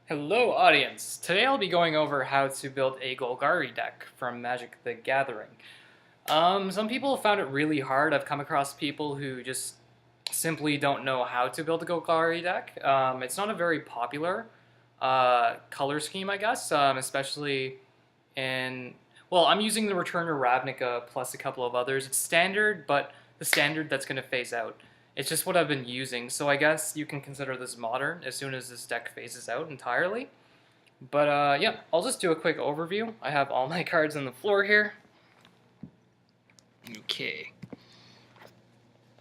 Hello audience! Today I'll be going over how to build a Golgari deck from Magic the Gathering. Some people found it really hard. I've come across people who just simply don't know how to build a Golgari deck. It's not a very popular color scheme, I guess, especially in... Well, I'm using the Returner Ravnica plus a couple of others. It's standard, but the standard that's going to phase out. It's just what I've been using, so I guess you can consider this modern as soon as this deck phases out entirely. But yeah, I'll just do a quick overview. I have all my cards on the floor here. Okay.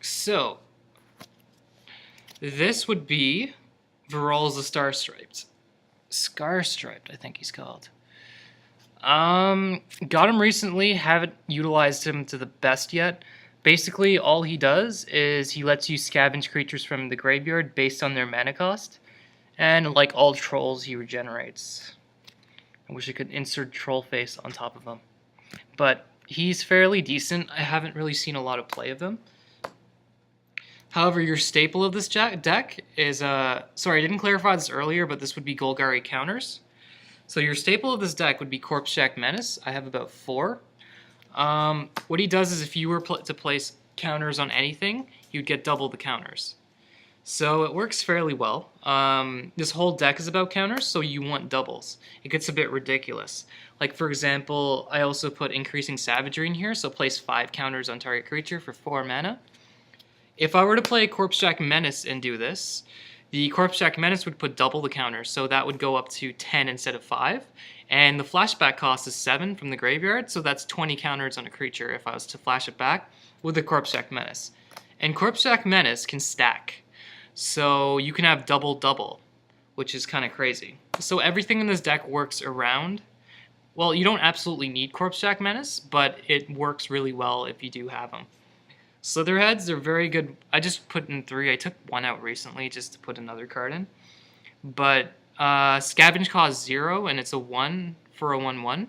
So, this would be Viral's the Star-Striped. Scar-Striped, I think he's called. Got him recently, haven't utilized him to the best yet. Basically, all he does is he lets you scavenge creatures from the graveyard based on their mana cost. And like all trolls, he regenerates. I wish I could insert troll face on top of him. But he's fairly decent. I haven't really seen a lot of play of him. However, your staple of this deck is... sorry, I didn't clarify this earlier, but this would be Golgari counters. So your staple of this deck would be Corpshack Menace. I have about 4. What he does is if you were to place counters on anything, you'd get double the counters. So it works fairly well. This whole deck is about counters, so you want doubles. It gets a bit ridiculous. Like, for example, I also put Increasing Savagery in here, so place 5 counters on target creature for 4 mana. If I were to play Corpshack Menace and do this, the Corpshack Menace would put double the counters, so that would go up to 10 instead of 5. And the flashback cost is 7 from the graveyard, so that's 20 counters on a creature if I was to flash it back with the Corpshack Menace. And Corpshack Menace can stack, so you can have double-double, which is kind of crazy. So everything in this deck works around. Well, you don't absolutely need Corpshack Menace, but it works really well if you do have them. Slitherheads are very good. I just put in 3. I took 1 out recently just to put another card in. But Scavenge costs 0, and it's a 1 for a 1/1.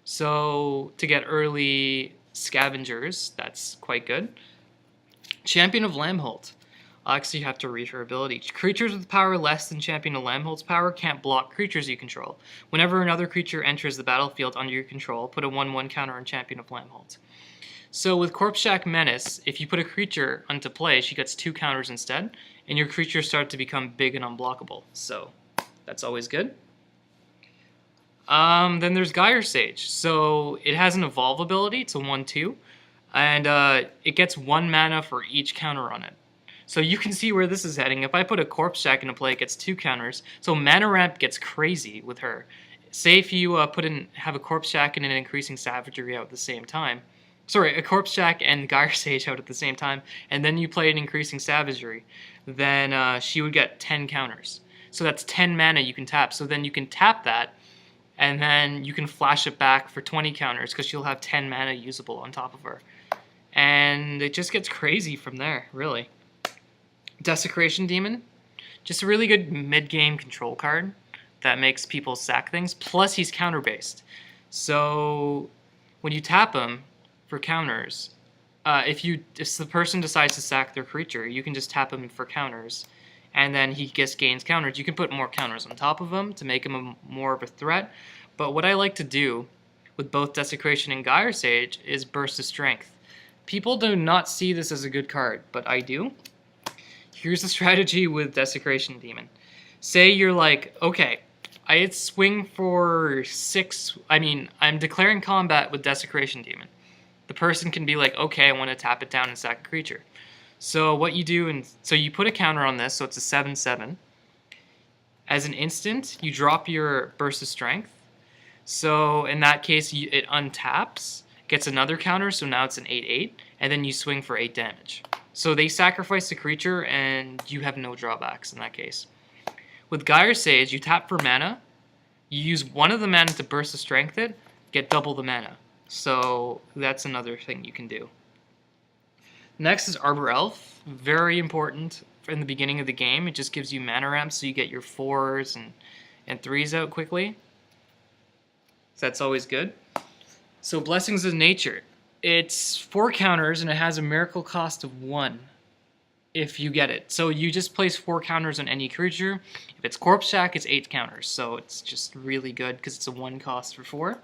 So to get early scavengers, that's quite good. Champion of Lambholt. Actually, you have to read her ability. Creatures with power less than Champion of Lambholt's power can't block creatures you control. Whenever another creature enters the battlefield under your control, put a 1/1 counter on Champion of Lambholt. So with Corpshack Menace, if you put a creature onto play, she gets 2 counters instead, and your creatures start to become big and unblockable. So that's always good. Then there's Gyre Sage. So it has an evolve ability. It's a 1/2, and it gets 1 mana for each counter on it. So you can see where this is heading. If I put a Corpshack into play, it gets 2 counters. So mana ramp gets crazy with her. Say if you have a Corpshack and an Increasing Savagery out at the same time. Sorry, a Corpshack and Gyre Sage out at the same time, and then you play an Increasing Savagery, then she would get 10 counters. So that's 10 mana you can tap. So then you can tap that, and then you can flash it back for 20 counters, because she'll have 10 mana usable on top of her. And it just gets crazy from there, really. Desecration Demon, just a really good mid-game control card that makes people sack things, plus he's counter-based. So when you tap him for counters, if the person decides to sack their creature, you can just tap him for counters, and then he just gains counters. You can put more counters on top of him to make him more of a threat, but what I like to do with both Desecration and Gyre Sage is Burst of Strength. People do not see this as a good card, but I do. Here's the strategy with Desecration Demon. Say you're like, okay, I swing for 6, I'm declaring combat with Desecration Demon. The person can be like, okay, I want to tap it down and sack a creature. So what you do, so you put a counter on this, so it's a 7/7. As an instant, you drop your Burst of Strength. So in that case, it untaps, gets another counter, so now it's an 8/8, and then you swing for 8 damage. So they sacrifice the creature, and you have no drawbacks in that case. With Gyre Sage, you tap for mana, you use one of the mana to Burst of Strength it, get double the mana. So that's another thing you can do. Next is Arbor Elf. Very important in the beginning of the game. It just gives you mana ramps so you get your 4s and 3s out quickly. So that's always good. So Blessings of Nature. It's 4 counters and it has a miracle cost of 1. if you get it. So you just place 4 counters on any creature. If it's Corpse Jack, it's 8 counters. So it's just really good because it's a 1 cost for 4.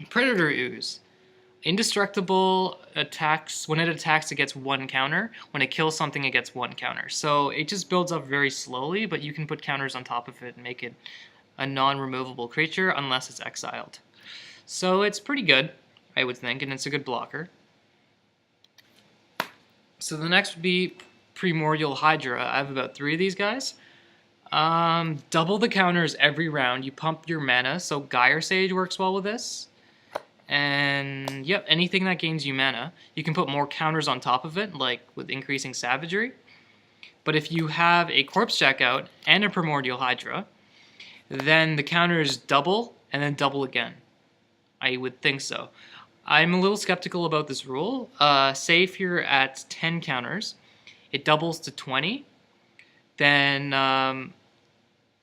Predator Ooze. Indestructible attacks. When it attacks, it gets 1 counter. When it kills something, it gets 1 counter. So it just builds up very slowly, but you can put counters on top of it and make it a non-removable creature unless it's exiled. So it's pretty good, I would think, and it's a good blocker. So the next would be Primordial Hydra. I have about 3 of these guys. Double the counters every round. You pump your mana, so Gyre Sage works well with this. And yep, anything that gains you mana. You can put more counters on top of it, like with increasing Savagery. But if you have a Corpse Jack out and a Primordial Hydra, then the counters double and then double again. I would think so. I'm a little skeptical about this rule. Say if you're at 10 counters, it doubles to 20. Then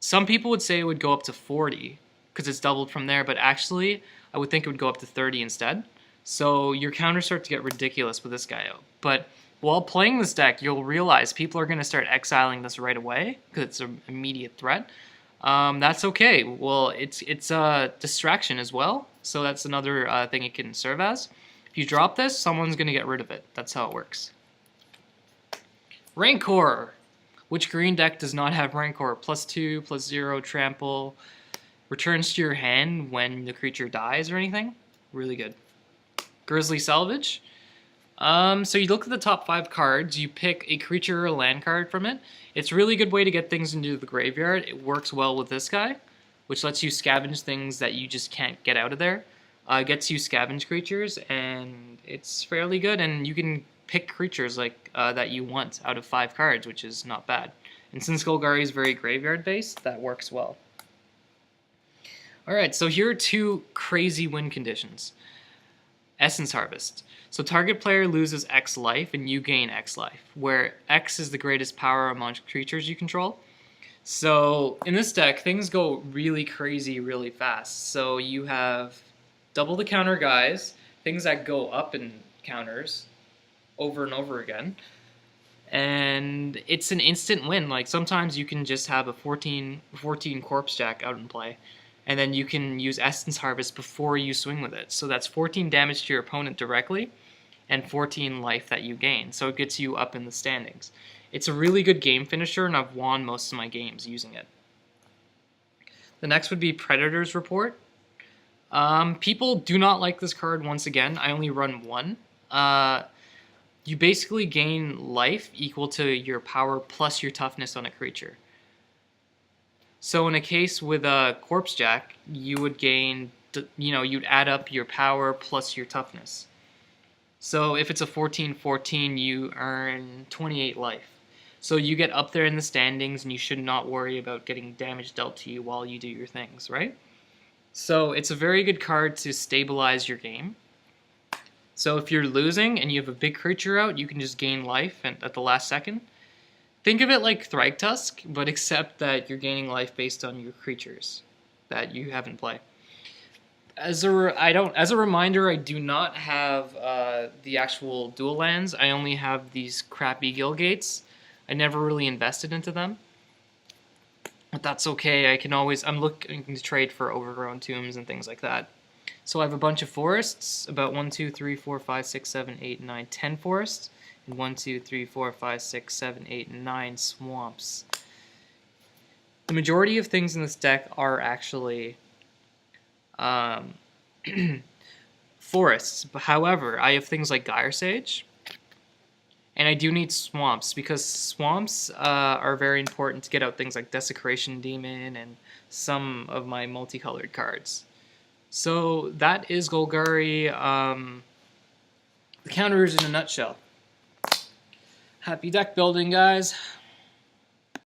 some people would say it would go up to 40 because it's doubled from there, but actually I would think it would go up to 30 instead. So your counters start to get ridiculous with this guy out. But while playing this deck, you'll realize people are going to start exiling this right away because it's an immediate threat. That's okay. Well, it's a distraction as well, so that's another thing it can serve as. If you drop this, someone's going to get rid of it. That's how it works. Rancor. Which green deck does not have Rancor? +2, +0, trample. Returns to your hand when the creature dies or anything. Really good. Grizzly Salvage. So you look at the top 5 cards, you pick a creature or a land card from it. It's a really good way to get things into the graveyard. It works well with this guy, which lets you scavenge things that you just can't get out of there. Gets you scavenge creatures, and it's fairly good, and you can pick creatures like that you want out of 5 cards, which is not bad. And since Golgari is very graveyard-based, that works well. Alright, so here are 2 crazy win conditions. Essence Harvest. So target player loses X life and you gain X life, where X is the greatest power among creatures you control. So in this deck, things go really crazy really fast. So you have double the counter guys, things that go up in counters over and over again. And it's an instant win. Like sometimes you can just have a 14 Corpse Jack out in play. And then you can use Essence Harvest before you swing with it. So that's 14 damage to your opponent directly, and 14 life that you gain. So it gets you up in the standings. It's a really good game finisher, and I've won most of my games using it. The next would be Predator's Report. People do not like this card once again. I only run 1. You basically gain life equal to your power plus your toughness on a creature. So in a case with a Corpse Jack, you would gain, you'd add up your power plus your toughness. So if it's a 14-14, you earn 28 life. So you get up there in the standings, and you should not worry about getting damage dealt to you while you do your things, right? So it's a very good card to stabilize your game. So if you're losing and you have a big creature out, you can just gain life at the last second. Think of it like Thragtusk, but except that you're gaining life based on your creatures that you have in play. As a reminder, I do not have the actual dual lands. I only have these crappy Guild Gates. I never really invested into them, but that's okay. I'm looking to trade for Overgrown Tombs and things like that. So I have a bunch of forests, about 1, 2, 3, 4, 5, 6, 7, 8, 9, 10 forests. 1, 2, 3, 4, 5, 6, 7, 8, 9 swamps. The majority of things in this deck are actually forests. However, I have things like Gyre Sage, and I do need swamps because swamps are very important to get out things like Desecration Demon and some of my multicolored cards. So that is Golgari, the counters in a nutshell. Happy deck building, guys.